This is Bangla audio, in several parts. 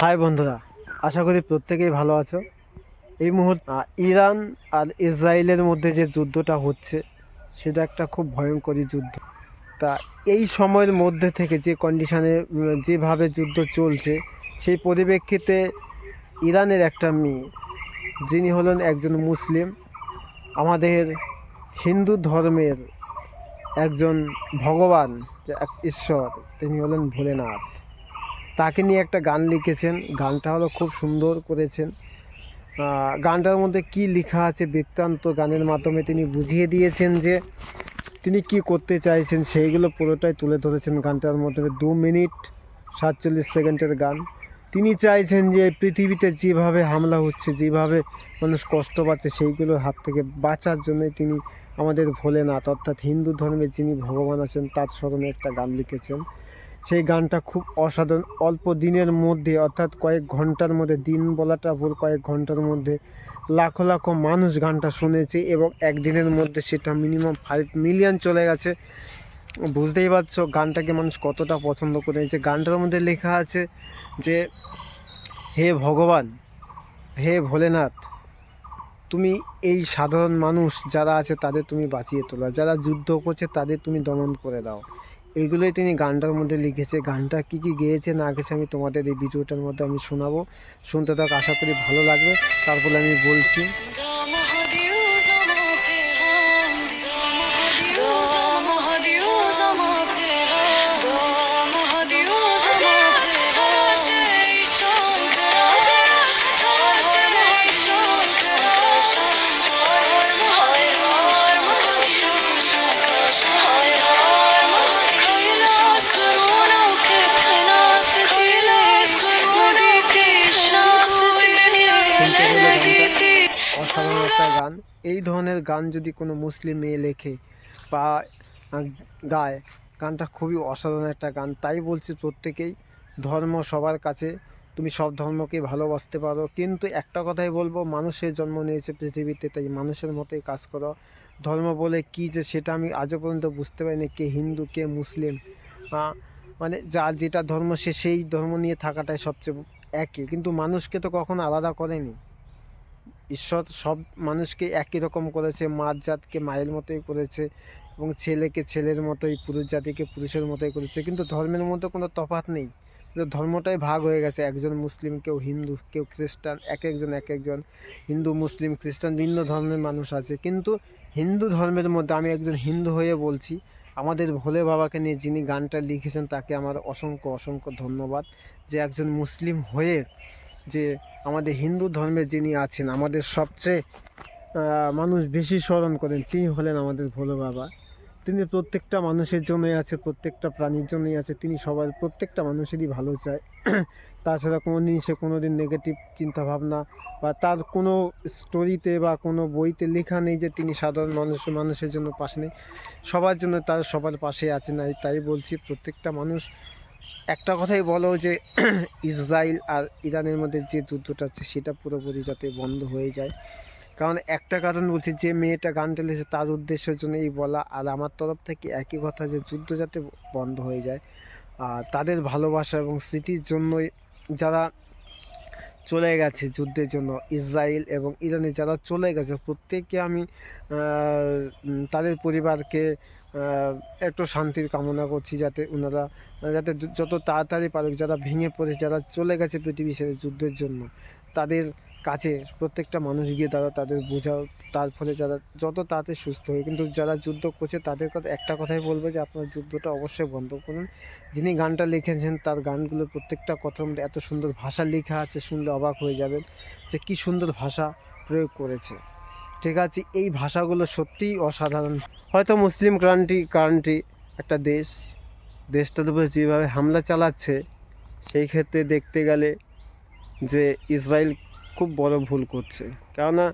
হাই বন্ধুরা, আশা করি প্রত্যেকেই ভালো আছো। এই মুহূর্তে ইরান আর ইসরায়েলের মধ্যে যে যুদ্ধটা হচ্ছে সেটা একটা খুব ভয়ঙ্করী যুদ্ধ। তা এই সময়ের মধ্যে থেকে যে কন্ডিশনে যেভাবে যুদ্ধ চলছে, সেই পরিপ্রেক্ষিতে ইরানের একটা মেয়ে, যিনি হলেন একজন মুসলিম, আমাদের হিন্দু ধর্মের একজন ভগবান, এক ঈশ্বর, তিনি হলেন ভোলেনাথ। তাকে নিয়ে একটা গান লিখেছেন। গানটা হলো খুব সুন্দর করেছেন। গানটার মধ্যে কি লেখা আছে বৃত্তান্ত গানের মাধ্যমে তিনি বুঝিয়ে দিয়েছেন যে তিনি কি করতে চাইছেন, সেইগুলো পুরোটাই তুলে ধরেছেন গানটার মধ্যে। 2 মিনিট 47 সেকেন্ডের গান। তিনি চাইছেন যে পৃথিবীতে যেভাবে হামলা হচ্ছে, যেভাবে মানুষ কষ্ট পাচ্ছে, সেইগুলোর হাত থেকে বাঁচার জন্যই তিনি আমাদের ভোলেনাথ অর্থাৎ হিন্দু ধর্মে যিনি ভগবান আছেন তার স্মরণে একটা গান লিখেছেন। সেই গানটা খুব অসাধারণ। অল্প দিনের মধ্যে অর্থাৎ কয়েক ঘন্টার মধ্যে, দিন বলাটা ভুল, কয়েক ঘন্টার মধ্যে লাখো লাখো মানুষ গানটা শুনেছে এবং একদিনের মধ্যে সেটা মিনিমাম 5 মিলিয়ন চলে গেছে। বুঝতেই পারছো গানটাকে মানুষ কতটা পছন্দ করেছে। গানটার মধ্যে লেখা আছে যে হে ভগবান, হে ভোলেনাথ, তুমি এই সাধারণ মানুষ যারা আছে তাদের তুমি বাঁচিয়ে তোলা, যারা যুদ্ধ করছে তাদের তুমি দমন করে দাও। এইগুলোই তিনি গানটার মধ্যে লিখেছে। গানটা কী কী গেয়েছে না গেছে আমি তোমাদের এই ভিডিওটার মধ্যে আমি শোনাবো। শুনতে থাক, আশা করি ভালো লাগবে। তারপরে আমি বলছি। অসাধারণ একটা গান। এই ধরনের গান যদি কোনো মুসলিম মেয়ে লেখে বা গায়, গানটা খুবই অসাধারণ একটা গান। তাই বলছি প্রত্যেকেই, ধর্ম সবার কাছে, তুমি সব ধর্মকেই ভালোবাসতে পারো, কিন্তু একটা কথাই বলবো, মানুষের জন্ম নিয়েছে পৃথিবীতে, তাই মানুষের মতোই কাজ করো। ধর্ম বলে কী যে সেটা আমি আজও পর্যন্ত বুঝতে পারিনি, কে হিন্দু কে মুসলিম। মানে যার যেটা ধর্ম সে সেই ধর্ম নিয়ে থাকাটাই সবচেয়ে একই, কিন্তু মানুষকে তো কখনো আলাদা করেনি। ঈশ্বর সব মানুষকে একই রকম করেছে, মার জাতকে মায়ের মতোই করেছে এবং ছেলেকে ছেলের মতোই, পুরুষ জাতিকে পুরুষের মতোই করেছে, কিন্তু ধর্মের মধ্যে কোনো তফাৎ নেই। ধর্মটাই ভাগ হয়ে গেছে, একজন মুসলিম, কেউ হিন্দু, কেউ খ্রিস্টান, এক একজন হিন্দু মুসলিম খ্রিস্টান ভিন্ন ধর্মের মানুষ আছে। কিন্তু হিন্দু ধর্মের মধ্যে আমি একজন হিন্দু হয়ে বলছি, আমাদের ভোলে বাবাকে নিয়ে যিনি গানটা লিখেছেন তাকে আমার অসংখ্য অসংখ্য ধন্যবাদ, যে একজন মুসলিম হয়ে যে আমাদের হিন্দু ধর্মে যিনি আছেন, আমাদের সবচেয়ে মানুষ বেশি স্মরণ করেন, তিনি হলেন আমাদের ভোলে বাবা। তিনি প্রত্যেকটা মানুষের জন্যই আছে, প্রত্যেকটা প্রাণীর জন্যই আছে। তিনি সবার প্রত্যেকটা মানুষেরই ভালো চায়। তাছাড়া কোনো দিন সে কোনো দিন নেগেটিভ চিন্তাভাবনা বা তার কোনো স্টোরিতে বা কোনো বইতে লেখা নেই যে তিনি সাধারণ মানুষের জন্য পাশে নেই। সবার জন্য তার সবার পাশে আছে। নাই তাই বলছি প্রত্যেকটা মানুষ একটা কথাই বলো যে ইসরায়েল আর ইরানের মধ্যে যে যুদ্ধটা আছে সেটা পুরোপুরি যাতে বন্ধ হয়ে যায়। কারণ একটা কারণ বলছি, যে মেয়েটা গান টেলেছে তার উদ্দেশ্যের জন্যই বলা, আর আমার তরফ থেকে একই কথা, যে যুদ্ধ যাতে বন্ধ হয়ে যায়। আর তাদের ভালোবাসা এবং স্মৃতির জন্যই যারা চলে গেছে যুদ্ধের জন্য, ইসরায়েল এবং ইরানে যারা চলে গেছে প্রত্যেককে আমি তাদের পরিবারকে একটু শান্তির কামনা করছি, যাতে ওনারা যাতে যত তাড়াতাড়ি পারুক, যারা ভেঙে পড়ে, যারা চলে গেছে পৃথিবী ছেড়ে যুদ্ধের জন্য, তাদের কাছে প্রত্যেকটা মানুষ গিয়ে তারা তাদের বোঝাও, তার ফলে যারা যত তাড়াতাড়ি সুস্থ হয়। কিন্তু যারা যুদ্ধ করছে তাদের কথা একটা কথাই বলবে যে আপনার যুদ্ধটা অবশ্যই বন্ধ করুন। যিনি গানটা লিখেছেন তার গানগুলো প্রত্যেকটা কথার মধ্যে এত সুন্দর ভাষা লেখা আছে, শুনলে অবাক হয়ে যাবেন যে কী সুন্দর ভাষা প্রয়োগ করেছে। ঠিক আছে, এই ভাষাগুলো সত্যিই অসাধারণ। হয়তো মুসলিম কান্ট্রি একটা দেশটার উপরে যেভাবে হামলা চালাচ্ছে, সেই ক্ষেত্রে দেখতে গেলে যে ইসরায়েল খুব বড় ভুল করছে। কেননা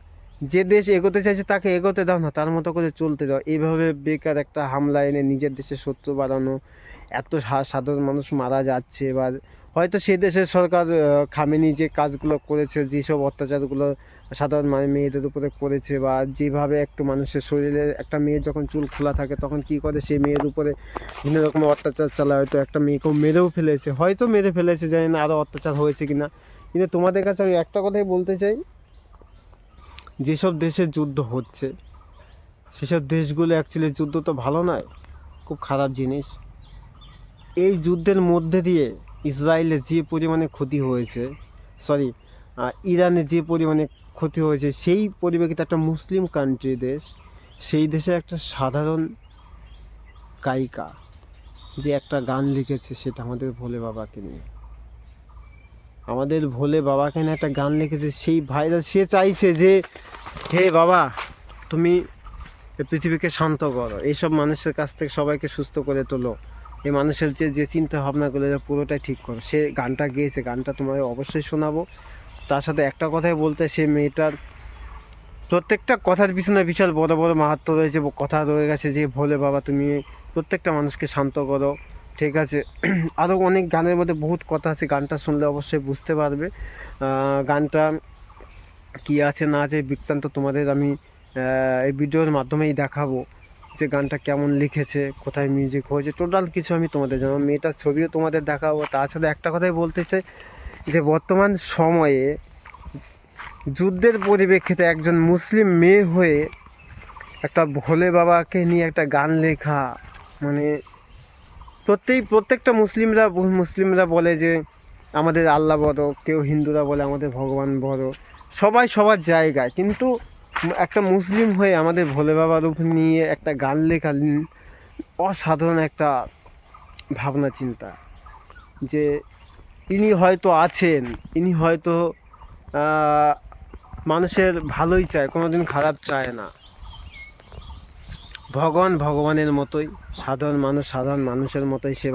যে দেশ এগোতে চাইছে তাকে এগোতে দাও না, তার মতো করে চলতে দাও। এইভাবে বেকার একটা হামলা এনে নিজের দেশে শত্রু বাড়ানো, এত সাধারণ মানুষ মারা যাচ্ছে। বা হয়তো সে দেশের সরকার খামেনি যে কাজগুলো করেছে, যেসব অত্যাচারগুলো সাধারণ মেয়েদের উপরে করেছে, বা যেভাবে একটু মানুষের শরীরে একটা মেয়ের যখন চুল খোলা থাকে তখন কি করে সেই মেয়ের উপরে বিভিন্ন রকমের অত্যাচার চালায়, হয়তো একটা মেয়েকেও মেরেও ফেলেছে, হয়তো মেরে ফেলেছে, জানি না আরও অত্যাচার হয়েছে কিনা। কিন্তু তোমাদের কাছে আমি একটা কথাই বলতে চাই, যেসব দেশে যুদ্ধ হচ্ছে সেসব দেশগুলো অ্যাকচুয়ালি যুদ্ধ তো ভালো নয়, খুব খারাপ জিনিস। এই যুদ্ধের মধ্যে দিয়ে ইসরায়েলে যে পরিমাণে ক্ষতি হয়েছে, সরি, ইরানে যে পরিমাণে ক্ষতি হয়েছে, সেই পরিপ্রেক্ষিতে একটা মুসলিম কান্ট্রি দেশ, সেই দেশে একটা সাধারণ গায়িকা যে একটা গান লিখেছে, সেটা আমাদের ভোলে বাবাকে নিয়ে, আমাদের ভোলে বাবাকে নিয়ে একটা গান লিখেছে, সেই ভাইরাল। সে চাইছে যে হে বাবা তুমি পৃথিবীকে শান্ত করো, এইসব মানুষের কাছ থেকে সবাইকে সুস্থ করে তোলো, এই মানুষের যে যে চিন্তা ভাবনাগুলো পুরোটাই ঠিক করো। সে গানটা গেয়েছে, গানটা তোমায় অবশ্যই শোনাবো। তার সাথে একটা কথাই বলতে, সে মেয়েটার প্রত্যেকটা কথার পিছনে বিশাল বড় বড় মাহাত্ম্য রয়েছে, কথা রয়ে গেছে যে ভোলে বাবা তুমি প্রত্যেকটা মানুষকে শান্ত করো, ঠিক আছে। আরও অনেক গানের মধ্যে বহুত কথা আছে, গানটা শুনলে অবশ্যই বুঝতে পারবে গানটা কী আছে না আছে বৃত্তান্ত তোমাদের আমি এই ভিডিওর মাধ্যমেই দেখাবো, যে গানটা কেমন লিখেছে, কোথায় মিউজিক হয়েছে, টোটাল কিছু আমি তোমাদের জানাবো, মেয়েটার ছবিও তোমাদের দেখাবো। তাছাড়া একটা কথাই বলতে চাই, যে বর্তমান সময়ে যুদ্ধের পরিপ্রেক্ষিতে একজন মুসলিম মেয়ে হয়ে একটা ভোলে বাবাকে নিয়ে একটা গান লেখা, মানে প্রত্যেকটা মুসলিমরা বলে যে আমাদের আল্লাহ বড়, কেউ হিন্দুরা বলে আমাদের ভগবান বড়, সবাই সবার জায়গায়, কিন্তু একটা মুসলিম হয়ে আমাদের ভোলে বাবার উপর নিয়ে একটা গান লেখা অসাধারণ একটা ভাবনা চিন্তা, যে ইনি হয়তো আছেন, ইনি হয়তো মানুষের ভালোই চায়, কোনোদিন খারাপ চায় না। ভগবানের মতোই, সাধারণ মানুষের মতোই সে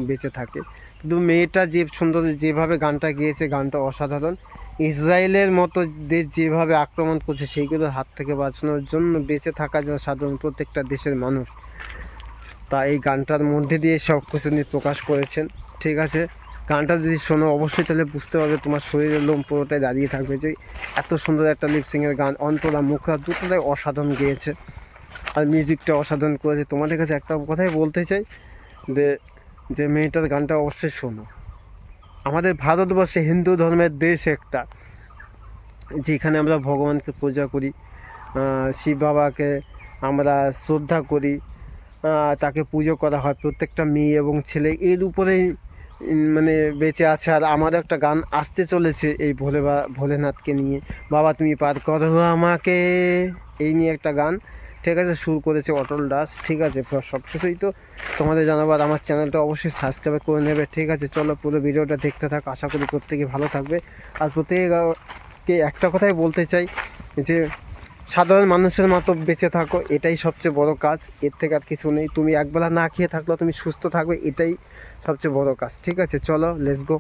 বেঁচে থাকে। কিন্তু মেয়েটা যে সুন্দর যেভাবে গানটা গেয়েছে, গানটা অসাধারণ। ইসরায়েলের মতো দেশ যেভাবে আক্রমণ করছে, সেইগুলোর হাত থেকে বাঁচানোর জন্য বেঁচে থাকার জন্য সাধারণ প্রত্যেকটা দেশের মানুষ তা এই গানটার মধ্যে দিয়ে সব কিছু নিয়ে প্রকাশ করেছেন, ঠিক আছে। গানটা যদি শোনো অবশ্যই তাহলে বুঝতে পারবে, তোমার শরীরের লোম পুরোটাই দাঁড়িয়ে থাকবে যে এত সুন্দর একটা লিপসিংয়ের গান। অন্তরা মুখরা দুটোটাই অসাধারণ গেয়েছে, আর মিউজিকটা অসাধারণ করেছে। তোমাদের কাছে একটা কথাই বলতে চাই, যে মেয়েটার গানটা অবশ্যই শোনো। আমাদের ভারতবর্ষে হিন্দু ধর্মের দেশ একটা, যেখানে আমরা ভগবানকে পূজা করি, শিব বাবাকে আমরা শ্রদ্ধা করি, তাকে পুজো করা হয়, প্রত্যেকটা মেয়ে এবং ছেলে এর উপরেই মানে বেঁচে আছে। আর আমারও একটা গান আসতে চলেছে এই ভোলেনাথকে নিয়ে, বাবা তুমি পার করো আমাকে, এই নিয়ে একটা গান, ঠিক আছে, সুর করেছে অটল দাস, ঠিক আছে। সব কিছুই তো তোমাদের জানাবার, আমার চ্যানেলটা অবশ্যই সাবস্ক্রাইব করে নেবে, ঠিক আছে। চলো পুরো ভিডিওটা দেখতে থাক, আশা করি প্রত্যেকে ভালো থাকবে। আর প্রত্যেকে একটা কথাই বলতে চাই, যে সাধারণ মানুষের মতো বেঁচে থাকো, এটাই সবচেয়ে বড় কাজ, এর থেকে আর কিছু নেই। তুমি একবেলা না খেয়ে থাকলেও তুমি সুস্থ থাকবে, এটাই সবচেয়ে বড় কাজ, ঠিক আছে। চলো লেটস গো।